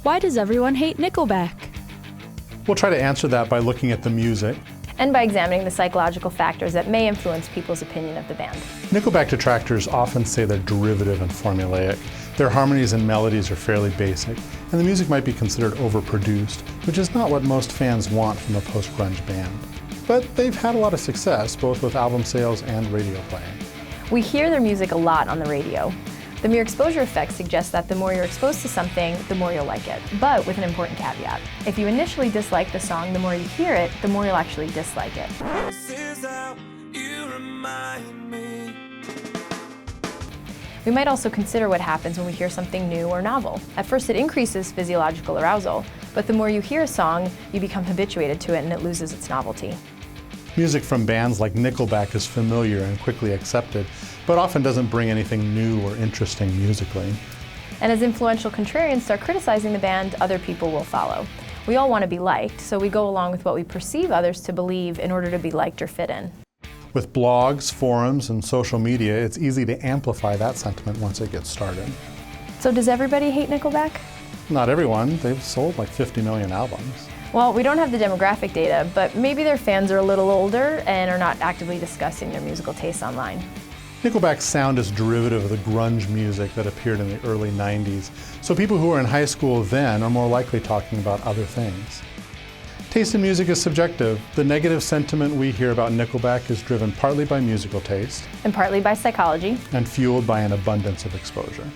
Why does everyone hate Nickelback? We'll try to answer that by looking at the music and by examining the psychological factors that may influence people's opinion of the band. Nickelback detractors often say they're derivative and formulaic. Their harmonies and melodies are fairly basic, and the music might be considered overproduced, which is not what most fans want from a post-grunge band. But they've had a lot of success, both with album sales and radio playing. We hear their music a lot on the radio. The mere exposure effect suggests that the more you're exposed to something, the more you'll like it, but with an important caveat. If you initially dislike the song, the more you hear it, the more you'll actually dislike it. We might also consider what happens when we hear something new or novel. At first it increases physiological arousal, but the more you hear a song, you become habituated to it and it loses its novelty. Music from bands like Nickelback is familiar and quickly accepted, but often doesn't bring anything new or interesting musically. And as influential contrarians start criticizing the band, other people will follow. We all want to be liked, so we go along with what we perceive others to believe in order to be liked or fit in. With blogs, forums, and social media, it's easy to amplify that sentiment once it gets started. So does everybody hate Nickelback? Not everyone. They've sold like 50 million albums. Well, we don't have the demographic data, but maybe their fans are a little older and are not actively discussing their musical tastes online. Nickelback's sound is derivative of the grunge music that appeared in the early 90s, so people who were in high school then are more likely talking about other things. Taste in music is subjective. The negative sentiment we hear about Nickelback is driven partly by musical taste and partly by psychology and fueled by an abundance of exposure.